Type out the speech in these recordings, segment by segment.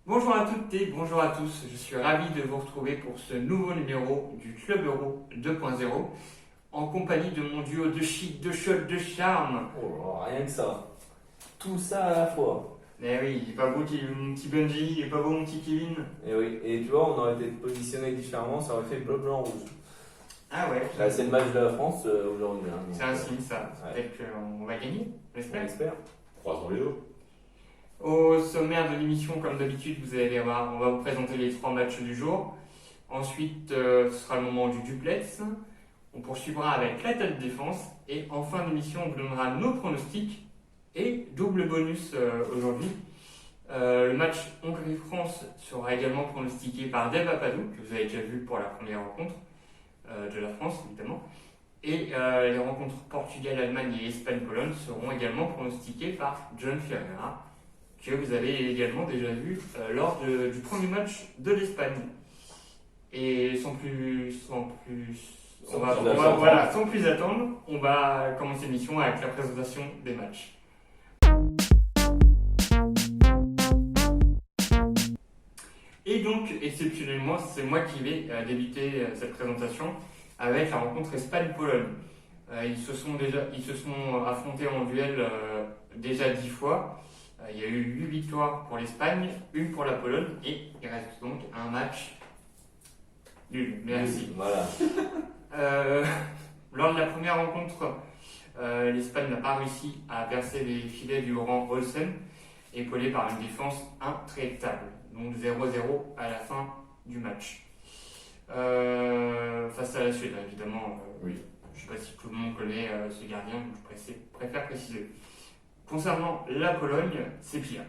Bonjour à toutes et bonjour à tous, je suis ravi de vous retrouver pour ce nouveau numéro du Club Euro 2.0 en compagnie de mon duo de chic, de chol, de charme. Oh, rien que ça. Tout ça à la fois. Eh oui, il est pas beau mon petit Benji, il est pas beau mon petit Kevin. Et oui, et tu vois, on aurait été positionné différemment, ça aurait fait bleu, blanc, rouge. Ah ouais, Là, c'est le match de la France aujourd'hui. Hein, c'est un signe ça, ouais. peut-être qu'on va gagner, On j'espère. espère. Croisons les doigts. Au sommaire de l'émission, comme d'habitude, vous allez voir, on va vous présenter les 3 matchs du jour. Ensuite, ce sera le moment du duplex. On poursuivra avec la tête de défense. Et en fin d'émission, on vous donnera nos pronostics. Et double bonus aujourd'hui. Le match Hongrie-France sera également pronostiqué par Dave Apadou, que vous avez déjà vu pour la première rencontre de la France, évidemment. Et les rencontres Portugal-Allemagne et Espagne-Pologne seront également pronostiquées par John Ferreira, que vous avez également déjà vu lors du premier match de l'Espagne. Et sans plus attendre, on va commencer l'émission avec la présentation des matchs. Et donc, exceptionnellement, c'est moi qui vais débuter cette présentation avec la rencontre Espagne-Pologne. Ils se sont affrontés en duel déjà 10 fois. Il y a eu 8 victoires pour l'Espagne, 1 pour la Pologne, et il reste donc un match nul. Merci. Voilà. Lors de la première rencontre, l'Espagne n'a pas réussi à percer les filets du Laurent Olsen, épaulé par une défense intraitable. Donc 0-0 à la fin du match. Face à la Suède, évidemment. Oui. Je ne sais pas si tout le monde connaît ce gardien, donc je préfère préciser. Concernant la Pologne, c'est pire.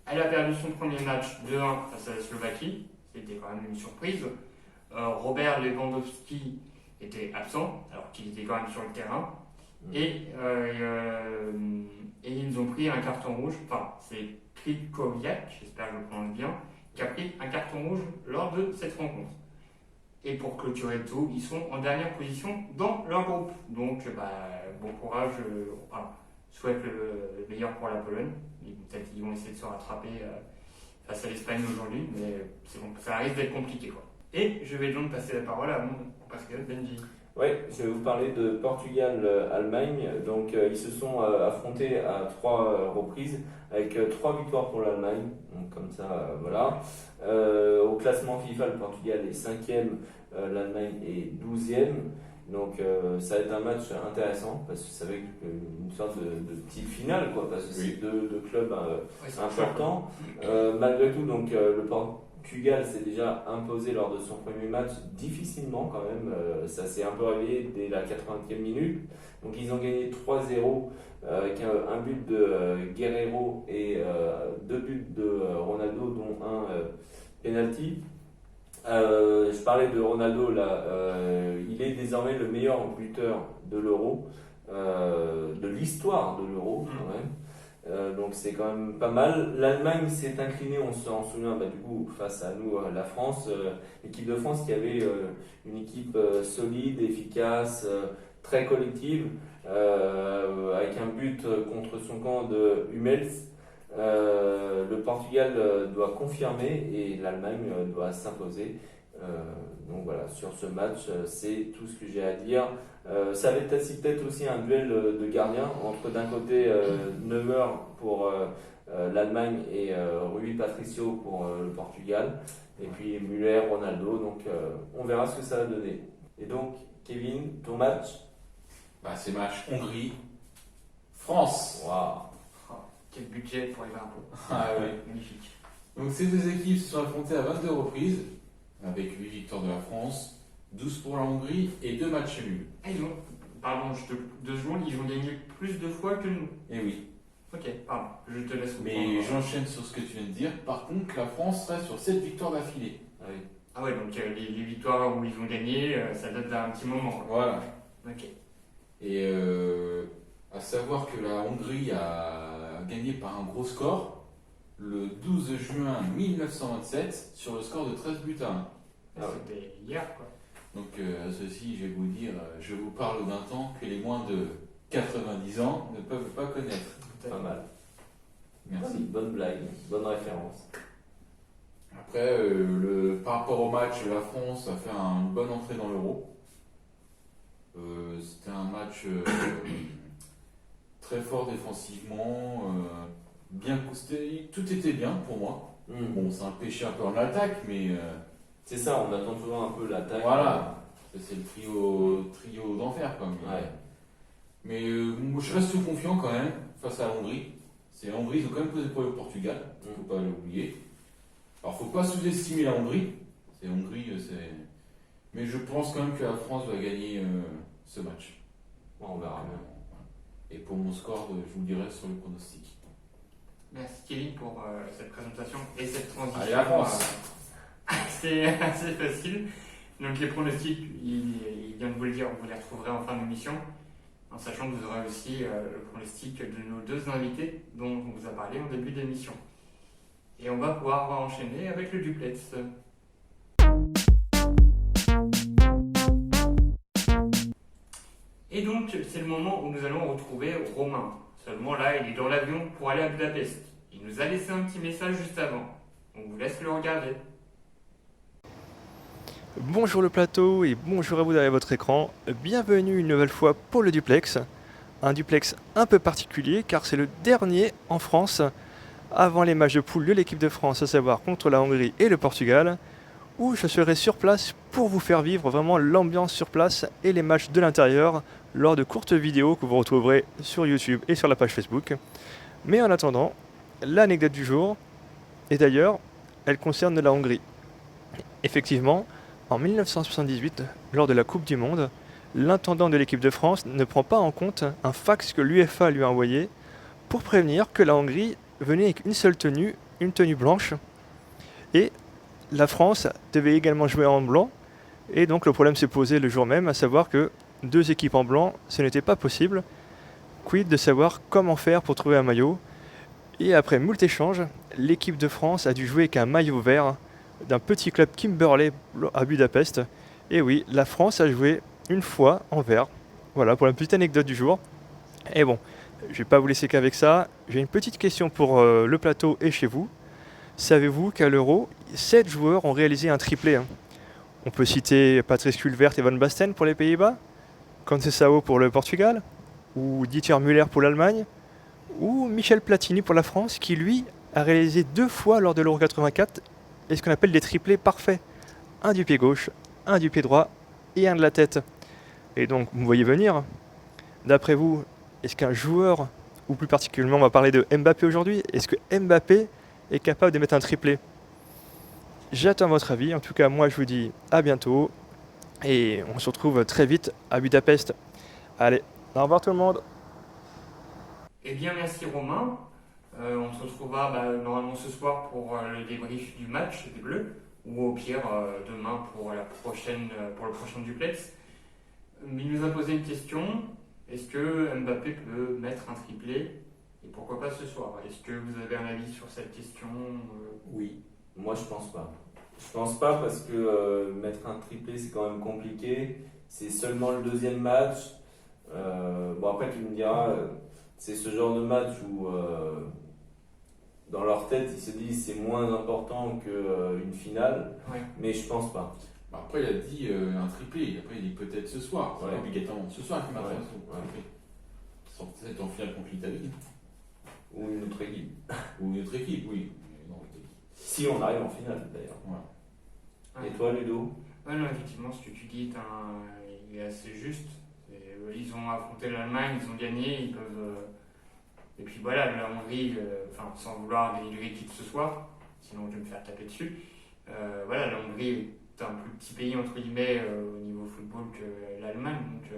Elle a perdu son premier match 2-1 face à la Slovaquie. C'était quand même une surprise. Robert Lewandowski était absent, alors qu'il était quand même sur le terrain. Et ils ont pris un carton rouge. Enfin, c'est Krikoviak, j'espère que je le prononce bien, qui a pris un carton rouge lors de cette rencontre. Et pour clôturer le tout, ils sont en dernière position dans leur groupe. Donc, bon courage. Souhaite le meilleur pour la Pologne. Peut-être qu'ils vont essayer de se rattraper face à l'Espagne aujourd'hui, mais ça risque d'être compliqué, quoi. Et je vais donc passer la parole à mon compatriote Benji. Oui, je vais vous parler de Portugal-Allemagne. Donc, ils se sont affrontés à 3 reprises avec 3 victoires pour l'Allemagne. Donc, comme ça, voilà. Au classement FIFA, le Portugal est 5e, l'Allemagne est 12e. Donc, ça va être un match intéressant parce que ça va être une sorte de petite finale, quoi, parce que c'est deux clubs importants. Malgré tout, donc, le Portugal s'est déjà imposé lors de son premier match difficilement quand même. Ça s'est un peu réveillé dès la 80e minute. Donc ils ont gagné 3-0 avec un but de Guerreiro et 2 buts de Ronaldo, dont un penalty. Je parlais de Ronaldo là. Il est désormais le meilleur buteur de l'Euro, de l'histoire de l'Euro quand même. Donc c'est quand même pas mal. L'Allemagne s'est inclinée, on s'en souvient, du coup, face à nous, la France, l'équipe de France qui avait une équipe solide, efficace, très collective, avec un but contre son camp de Hummels. Le Portugal doit confirmer et l'Allemagne doit s'imposer. Donc voilà, sur ce match, c'est tout ce que j'ai à dire. Ça va être peut-être aussi un duel de gardiens entre d'un côté Neuer pour l'Allemagne et Rui Patricio pour le Portugal, et puis Müller, Ronaldo. Donc on verra ce que ça va donner. Et donc, Kevin, ton match? C'est match Hongrie-France. Waouh! Quel budget pour les impôts. Ah oui. Magnifique. Donc ces deux équipes se sont affrontées à 22 reprises, avec 8 victoires de la France, 12 pour la Hongrie et 2 matchs nuls. Pardon, je te coupe 2 secondes, ils ont gagné plus de fois que nous. Et oui. Ok, pardon, je te laisse Mais reprendre. j'enchaîne sur ce que tu viens de dire. Par contre, la France reste sur 7 victoires d'affilée. Ah oui. Ah ouais, donc les victoires où ils ont gagné, ça date d'un petit moment, quoi. Voilà. Ok. Et à savoir que la Hongrie a gagné par un gros score le 12 juin 1927 sur le score de 13 buts à 1. Ah ouais. C'était hier, quoi. Donc à ceci, je vais vous dire, je vous parle d'un temps que les moins de 90 ans ne peuvent pas connaître. Pas mal. Merci. Bonne blague, bonne référence. Après, par rapport au match, la France a fait une bonne entrée dans l'Euro. C'était un match très fort défensivement, tout était bien pour moi. Bon, ça a pêché un peu en attaque, mais C'est ça, on attend toujours un peu l'attaque. voilà, c'est le trio d'enfer, quoi. Mais moi, je reste confiant quand même face à la Hongrie. La Hongrie, ils ont quand même posé problème au Portugal, il ne faut pas l'oublier. Alors, il ne faut pas sous-estimer la Hongrie. Mais je pense quand même que la France va gagner ce match. On verra bien. Et pour mon score, je vous le dirai sur le pronostic. Merci Kevin pour cette présentation et cette transition. Allez, la France. C'est assez facile. Donc les pronostics, il vient de vous le dire, vous les retrouverez en fin d'émission, en sachant que vous aurez aussi le pronostic de nos deux invités dont on vous a parlé en début d'émission. Et on va pouvoir enchaîner avec le duplex. Et donc c'est le moment où nous allons retrouver Romain. Seulement là, il est dans l'avion pour aller à Budapest. Il nous a laissé un petit message juste avant. On vous laisse le regarder. Bonjour le plateau et bonjour à vous derrière votre écran. Bienvenue une nouvelle fois pour le duplex. Un duplex un peu particulier car c'est le dernier en France avant les matchs de poule de l'équipe de France, à savoir contre la Hongrie et le Portugal, où je serai sur place pour vous faire vivre vraiment l'ambiance sur place et les matchs de l'intérieur lors de courtes vidéos que vous retrouverez sur YouTube et sur la page Facebook. Mais en attendant, l'anecdote du jour, et d'ailleurs, elle concerne la Hongrie. Effectivement, en 1978, lors de la Coupe du Monde, l'intendant de l'équipe de France ne prend pas en compte un fax que l'UEFA lui a envoyé pour prévenir que la Hongrie venait avec une seule tenue, une tenue blanche, et la France devait également jouer en blanc, et donc le problème s'est posé le jour même, à savoir que deux équipes en blanc, ce n'était pas possible. Quid de savoir comment faire pour trouver un maillot, et après moult échanges, l'équipe de France a dû jouer avec un maillot vert d'un petit club Kimberley à Budapest. Et oui, la France a joué une fois en vert. Voilà pour la petite anecdote du jour. Et bon, je vais pas vous laisser qu'avec ça. J'ai une petite question pour le plateau et chez vous. Savez-vous qu'à l'Euro, 7 joueurs ont réalisé un triplé? On peut citer Patrice Kluivert et Van Basten pour les Pays-Bas, Conceição pour le Portugal, ou Dieter Müller pour l'Allemagne, ou Michel Platini pour la France, qui lui a réalisé 2 fois lors de l'Euro 84 et ce qu'on appelle des triplés parfaits. Un du pied gauche, un du pied droit et un de la tête. Et donc, vous me voyez venir. D'après vous, est-ce qu'un joueur, ou plus particulièrement on va parler de Mbappé aujourd'hui, est-ce que Mbappé est capable de mettre un triplé? J'attends votre avis. En tout cas, moi je vous dis à bientôt. Et on se retrouve très vite à Budapest. Allez, au revoir tout le monde. Eh bien, merci Romain. On se retrouvera normalement ce soir pour le débrief du match des Bleus, ou au pire demain pour le prochain duplex. Mais il nous a posé une question. Est-ce que Mbappé peut mettre un triplé? Et pourquoi pas ce soir? Est-ce que vous avez un avis sur cette question? Oui, moi je pense pas. Je pense pas parce que mettre un triplé c'est quand même compliqué. C'est seulement le deuxième match. Bon après tu me diras, c'est ce genre de match où dans leur tête ils se disent c'est moins important qu'une finale. Ouais. Mais je pense pas. Après, il a dit un triplé. Après, il dit peut-être ce soir. C'est Ouais. pas obligatoirement ce soir qu'il m'a fait Ouais. un triplé. C'est en finale contre l'Italie. Ou une autre équipe. Ou une autre équipe, oui. Non, autre équipe. Si on arrive en finale d'ailleurs. Voilà. Et toi Ludo? Ouais, non, effectivement, ce que tu dis il est assez juste. Ils ont affronté l'Allemagne, ils ont gagné, ils peuvent. Et puis voilà, la Hongrie, sans vouloir dénigrer qui que ce soit, sinon je vais me faire taper dessus. Voilà, la Hongrie est un plus petit pays entre guillemets au niveau football que l'Allemagne, donc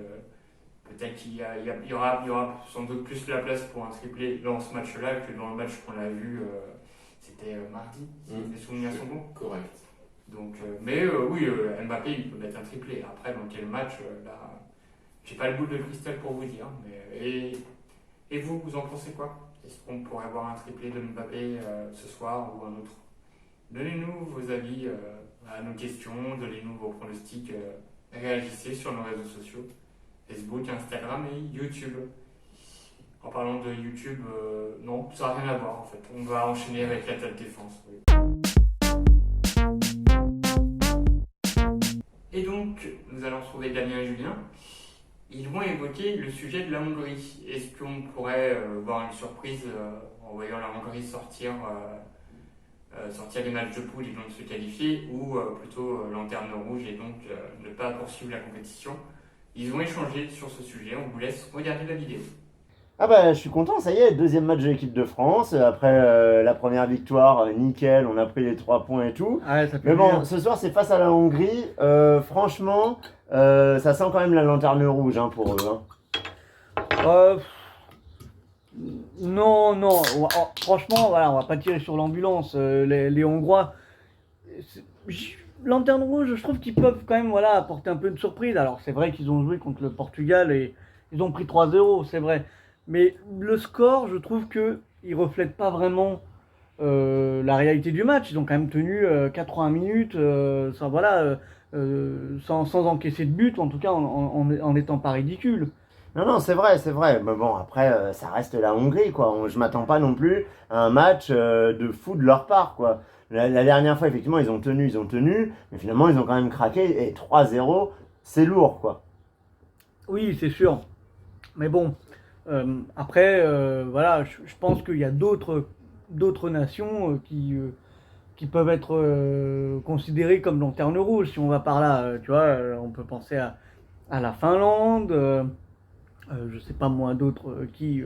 peut-être qu'il y aura sans doute plus la place pour un triplé dans ce match-là que dans le match qu'on a vu, c'était mardi, si les souvenirs sont bons. Correct. Donc, oui, Mbappé il peut mettre un triplé. Après, dans quel match, là, j'ai pas le boule de cristal pour vous dire. Et vous en pensez quoi? Est-ce qu'on pourrait avoir un triplé de Mbappé ce soir ou un autre? Donnez-nous vos avis à nos questions, donnez-nous vos pronostics, réagissez sur nos réseaux sociaux, Facebook, Instagram et YouTube. En parlant de YouTube, non, ça n'a rien à voir en fait. On va enchaîner avec la tête défense. Oui. allons retrouver Damien et Julien. Ils vont évoquer le sujet de la Hongrie. Est-ce qu'on pourrait voir une surprise en voyant la Hongrie sortir les matchs de poule et donc se qualifier, ou plutôt lanterne rouge et donc ne pas poursuivre la compétition? Ils ont échangé sur ce sujet, on vous laisse regarder la vidéo. Ah bah je suis content, ça y est, deuxième match de l'équipe de France. Après la première victoire, nickel, on a pris les 3 points et tout. Ouais, ça fait Mais bon, bien. ce soir c'est face à la Hongrie. Franchement, ça sent quand même la lanterne rouge pour eux. Euh, non, franchement, voilà, on va pas tirer sur l'ambulance. Les Hongrois, lanterne rouge, je trouve qu'ils peuvent quand même apporter un peu de surprise. Alors c'est vrai qu'ils ont joué contre le Portugal et ils ont pris 3-0, c'est vrai. Mais le score, je trouve que il reflète pas vraiment la réalité du match. Ils ont quand même tenu 80 minutes sans encaisser de but, en tout cas en n'étant pas ridicule. Non, c'est vrai. Mais bon, après, ça reste la Hongrie, quoi. Je m'attends pas non plus à un match de fou de leur part, quoi. La dernière fois, effectivement, ils ont tenu, mais finalement, ils ont quand même craqué. Et 3-0, c'est lourd, quoi. Oui, c'est sûr. Mais bon, après, je pense qu'il y a d'autres nations qui peuvent être considérées comme lanterne rouge, si on va par là. Tu vois, on peut penser à la Finlande, je sais pas moi, d'autres tu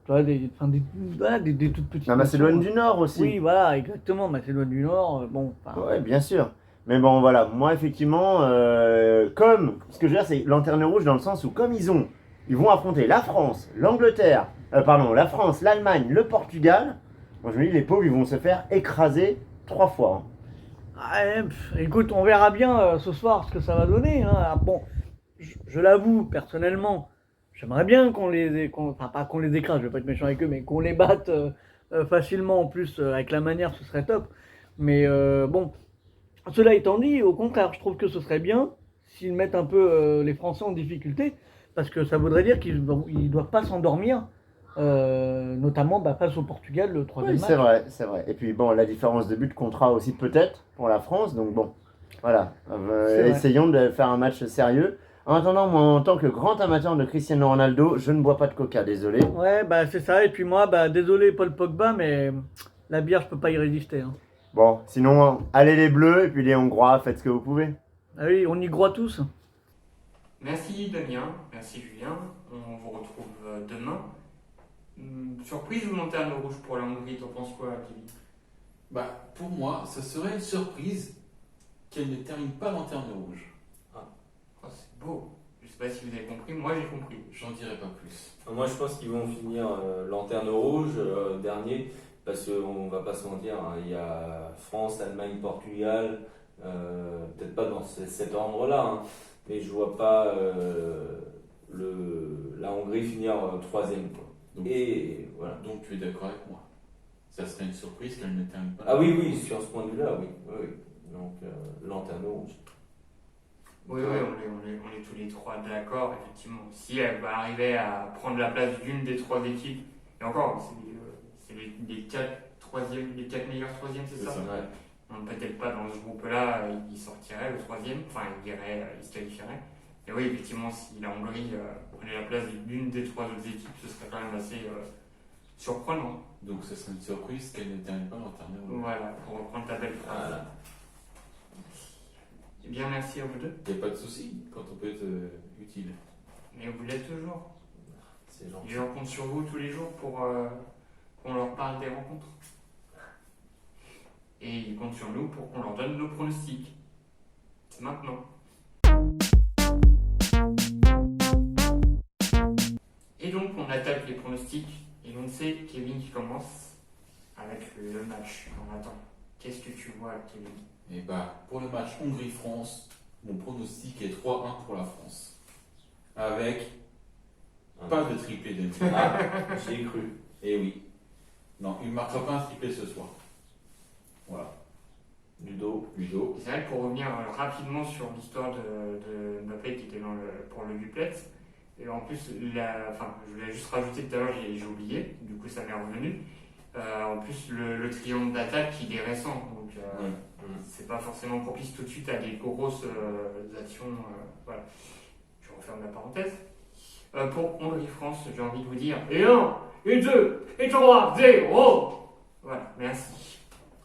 vois, des toutes petites La Macédoine nations. du Nord aussi. Oui, voilà, exactement, Macédoine du Nord, Ouais, bien sûr. Mais bon, voilà, moi, effectivement, ce que je veux dire, c'est lanterne rouge dans le sens où, comme ils vont affronter la France, la France, l'Allemagne, le Portugal, moi, je me dis, les pauvres, ils vont se faire écraser 3 fois. Écoute, on verra bien ce soir ce que ça va donner. Ah, bon, je l'avoue, personnellement, j'aimerais bien pas qu'on les écrase, je vais pas être méchant avec eux, mais qu'on les batte facilement. En plus, avec la manière, ce serait top. Mais bon, cela étant dit, au contraire, je trouve que ce serait bien s'ils mettent un peu les Français en difficulté, parce que ça voudrait dire qu'ils ne doivent pas s'endormir, notamment face au Portugal, le troisième Oui, match. c'est vrai. Et puis, bon, la différence de but comptera aussi peut-être pour la France. Donc, bon, voilà. Essayons de faire un match sérieux. En attendant, moi, en tant que grand amateur de Cristiano Ronaldo, je ne bois pas de coca, désolé. Ouais, c'est ça. Et puis moi, désolé Paul Pogba, mais la bière, je peux pas y résister. Bon, sinon, allez les Bleus et puis les Hongrois, faites ce que vous pouvez. Ah oui, on y croit tous. Merci Damien, merci Julien, on vous retrouve demain. Surprise ou lanterne rouge pour la Hongrie, t'en penses quoi, Kevin? Pour moi, ça serait une surprise qu'elle ne termine pas lanterne rouge. Oh, c'est beau. Je sais pas si vous avez compris, moi j'ai compris. J'en dirai pas plus. Moi, je pense qu'ils vont finir lanterne rouge, dernier, parce qu'on va pas se mentir, il y a France, Allemagne, Portugal, peut-être pas dans cet ordre-là, mais je vois pas la Hongrie finir troisième. Et voilà. Donc tu es d'accord avec moi? Ça serait une surprise qu'elle ne termine pas. Ah oui, sur ce point de vue-là, oui. Donc, lanterne rouge. Oui, on est tous les trois d'accord, effectivement. Si elle va arriver à prendre la place d'une des 3 équipes, et encore, c'est les 4 meilleurs troisièmes, c'est ça? Ouais. Donc peut-être pas dans ce groupe-là, il sortirait le 3e, enfin il se qualifierait. Et oui, effectivement, si la Hongrie prenait la place d'une des 3 autres équipes, ce serait quand même assez surprenant. Donc ça serait une surprise qu'elle ne termine pas lanterne rouge. Voilà, pour reprendre ta belle phrase. Voilà. Eh bien, merci à vous deux. Il n'y a pas de souci quand on peut être utile. Mais vous l'êtes toujours. C'est gentil. Les gens comptent sur vous tous les jours pour qu'on leur parle des rencontres. Et ils comptent sur nous pour qu'on leur donne nos pronostics. C'est maintenant. Et donc, on attaque les pronostics. Et donc, c'est Kevin qui commence avec le match. On attend. Qu'est-ce que tu vois, Kevin? Et pour le match Hongrie-France, mon pronostic est 3-1 pour la France. Avec pas de triplé de Neymar. Ah, j'y ai cru. Et oui. Non, il ne marquera pas un triplé ce soir. Voilà. Ludo. Et c'est vrai que pour revenir rapidement sur l'histoire de Mbappé qui était pour le duplex, et en plus, je voulais juste rajouter tout à l'heure, j'ai oublié, du coup ça m'est revenu. En plus, le triangle d'attaque, il est récent, donc c'est pas forcément propice tout de suite à des grosses actions. Voilà. Je referme la parenthèse. Pour Hongrie-France, j'ai envie de vous dire et 1, et 2, et 3, 0. Voilà, merci.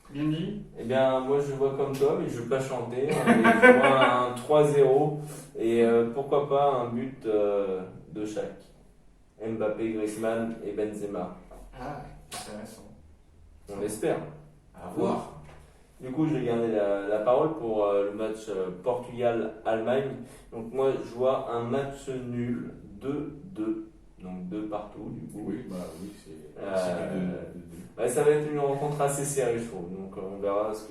Bien dit. Eh bien, moi je vois comme toi, mais je ne veux pas chanter. Je vois un 3-0 et pourquoi pas un but de chaque. Mbappé, Griezmann et Benzema. Ah, intéressant. On espère. À voir. Du coup, je vais garder la parole pour le match Portugal-Allemagne. Donc moi, je vois un match nul 2-2. Donc 2 partout, du coup. Oui, c'est Ouais, ça va être une rencontre assez serrée, je trouve. Donc on verra ce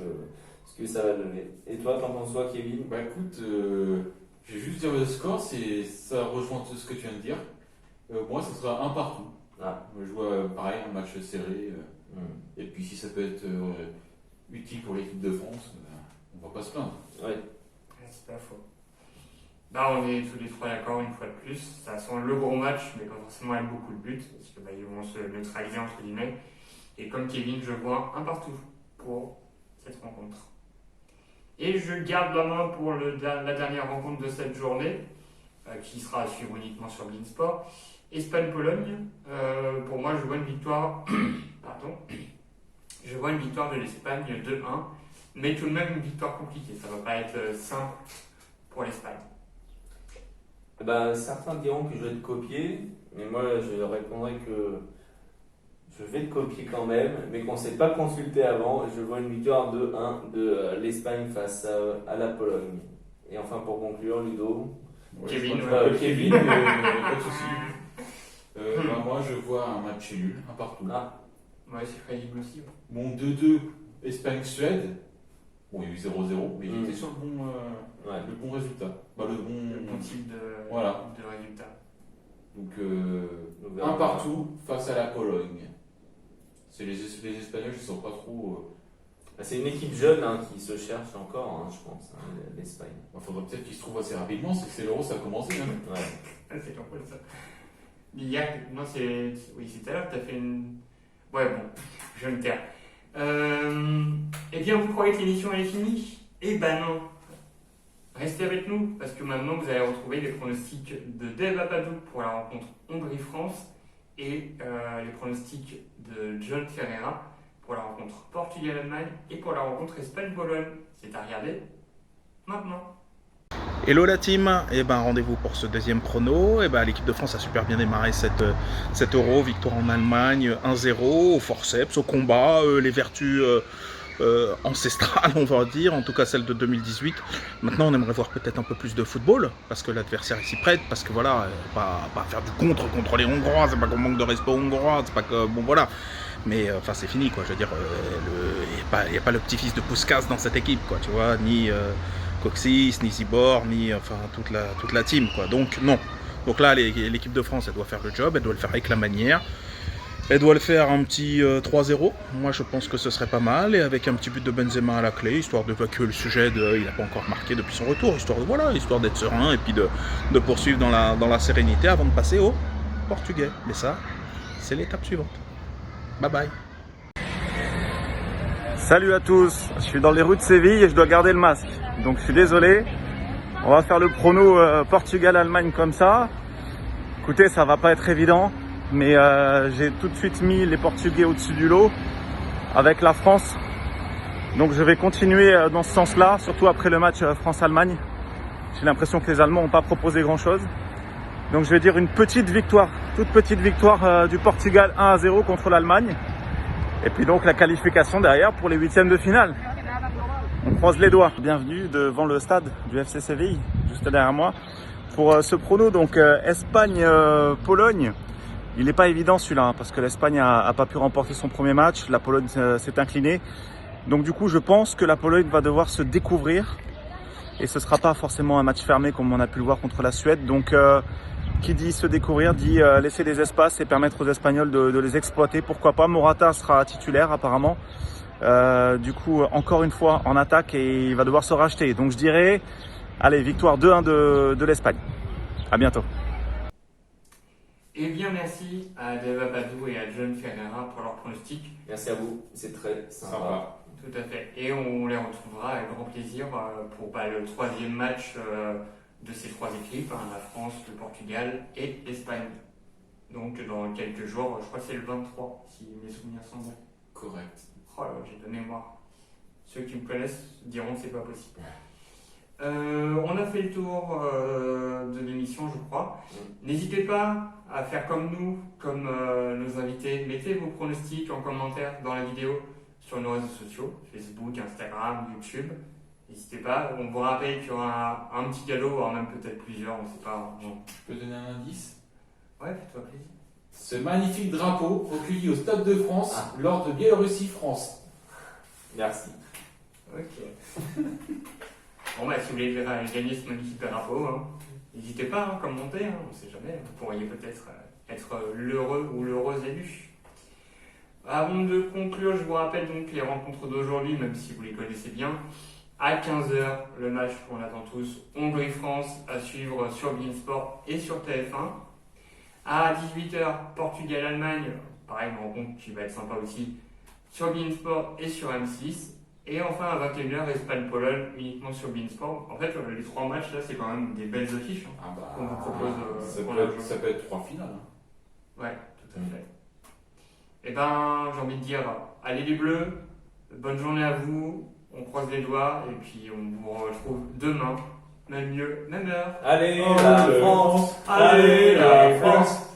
que ça va donner. Et toi, t'en penses quoi, Kevin? Bah écoute, je vais juste dire le score, ça rejoint tout ce que tu viens de dire. Moi, ce sera un partout. Ah. Je vois pareil, un match serré. Et puis si ça peut être utile pour l'équipe de France, on va pas se plaindre. Ouais. C'est pas faux. Là, on est tous les trois d'accord une fois de plus. Ça sent le gros match, mais pas forcément avec beaucoup de buts, parce que ils vont se neutraliser entre guillemets. Et comme Kevin, je vois un partout pour cette rencontre. Et je garde la main pour la dernière rencontre de cette journée, qui sera à suivre uniquement sur Beansport. Espagne-Pologne. Pour moi, je vois une victoire. Pardon. Je vois une victoire de l'Espagne 2-1, mais tout de même une victoire compliquée. Ça va pas être simple pour l'Espagne. Certains diront que je vais te copier, mais moi je répondrai que je vais te copier quand même, mais qu'on ne s'est pas consulté avant. Je vois une victoire 2-1 de l'Espagne face à la Pologne. Et enfin pour conclure, Ludo. Kevin, Kevin, pas de soucis. Moi je vois un match nul, un partout. Ah. Ouais, c'est crédible aussi. Bon, 2-2, Espagne-Suède. Bon, il y a eu 0-0, mais il était sur le bon résultat. Le bon type de résultat. Donc, un partout face à la Pologne. C'est les Espagnols qui sont pas trop. C'est une équipe jeune qui se cherche encore, je pense, l'Espagne. Il faudrait peut-être qu'ils se trouvent assez rapidement, c'est que c'est l'Euro, ça a commencé. Ouais. C'est trop cool ça. Non, c'est tout à l'heure que tu as fait une. Ouais, bon, je vais me taire. Eh bien, vous croyez que l'émission est finie? Eh ben non. Restez avec nous, parce que maintenant vous allez retrouver les pronostics de Dave Apadou pour la rencontre Hongrie-France et les pronostics de John Ferreira pour la rencontre Portugal-Allemagne et pour la rencontre Espagne-Pologne. C'est à regarder maintenant. Hello la team, rendez-vous pour ce deuxième prono. L'équipe de France a super bien démarré cet Euro, victoire en Allemagne 1-0 au forceps, au combat, les vertus ancestrales on va dire, en tout cas celle de 2018. Maintenant on aimerait voir peut-être un peu plus de football, parce que l'adversaire est s'y prête, parce que voilà, pas faire du contre les Hongrois, c'est pas qu'on manque de respect aux Hongrois, c'est pas que, bon voilà. Mais c'est fini quoi, je veux dire, il n'y a pas le petit-fils de Puskás dans cette équipe quoi, tu vois, ni Coxis, ni Zibor, ni toute la team quoi. Donc non. Donc là l'équipe de France elle doit faire le job, elle doit le faire avec la manière. Elle doit le faire un petit 3-0. Moi je pense que ce serait pas mal, et avec un petit but de Benzema à la clé, histoire d'évacuer le sujet il n'a pas encore marqué depuis son retour, histoire d'être serein et puis de poursuivre dans la sérénité avant de passer au Portugais. Mais ça, c'est l'étape suivante. Bye bye. Salut à tous, je suis dans les rues de Séville et je dois garder le masque. Donc je suis désolé, on va faire le prono Portugal-Allemagne comme ça. Écoutez, ça va pas être évident, mais j'ai tout de suite mis les Portugais au-dessus du lot avec la France. Donc je vais continuer dans ce sens-là, surtout après le match France-Allemagne. J'ai l'impression que les Allemands n'ont pas proposé grand-chose. Donc je vais dire une petite victoire, toute petite victoire du Portugal 1-0 contre l'Allemagne. Et puis donc la qualification derrière pour les huitièmes de finale. On croise les doigts. Bienvenue devant le stade du FC Séville, juste derrière moi, pour ce prono. Donc Espagne-Pologne. Il n'est pas évident celui-là, parce que l'Espagne a pas pu remporter son premier match. La Pologne s'est inclinée. Donc du coup, je pense que la Pologne va devoir se découvrir. Et ce ne sera pas forcément un match fermé comme on a pu le voir contre la Suède. Donc qui dit se découvrir dit laisser des espaces et permettre aux Espagnols de les exploiter. Pourquoi pas. Morata sera titulaire apparemment. Du coup, encore une fois en attaque, et il va devoir se racheter. Donc je dirais, allez, victoire 2-1 de l'Espagne. À bientôt. Et bien merci à Deva Badou et à John Ferreira pour leurs pronostics. Merci à vous, c'est très sympa. Sympa. Tout à fait. Et on les retrouvera avec grand plaisir pour le troisième match de ces trois équipes, hein, la France, le Portugal et l'Espagne. Donc dans quelques jours, je crois que c'est le 23, si mes souvenirs sont bons. Correct. Oh là, j'ai de mémoire. Ceux qui me connaissent diront que c'est pas possible. On a fait le tour de l'émission, je crois. N'hésitez pas à faire comme nous, comme nos invités. Mettez vos pronostics en commentaire dans la vidéo sur nos réseaux sociaux, Facebook, Instagram, YouTube. N'hésitez pas. On vous rappelle qu'il y aura un petit cadeau, voire même peut-être plusieurs, on ne sait pas. Non. Je peux donner un indice? Ouais, fais-toi plaisir. Ce magnifique drapeau recueilli au Stade de France lors de Biélorussie-France. Merci. Ok. Bon, bah, si vous voulez gagner ce magnifique drapeau, hein, n'hésitez pas à commenter, hein, on ne sait jamais. Vous pourriez peut-être être l'heureux ou l'heureuse élu. Avant de conclure, je vous rappelle donc les rencontres d'aujourd'hui, même si vous les connaissez bien. À 15h, le match qu'on attend tous, Hongrie-France, à suivre sur beIN Sport et sur TF1. À 18h, Portugal-Allemagne, pareil, une rencontre qui va être sympa aussi, sur beIN Sport et sur M6. Et enfin à 21h, Espagne-Pologne, uniquement sur beIN Sport. En fait, les trois matchs là, c'est quand même des belles affiches qu'on vous propose. Ça peut être 3 finales. Hein. Ouais, tout à fait. Et ben, j'ai envie de dire, allez les Bleus, bonne journée à vous, on croise les doigts et puis on vous retrouve demain, même lieu, même heure. Allez, Oh, la France! Allez la France!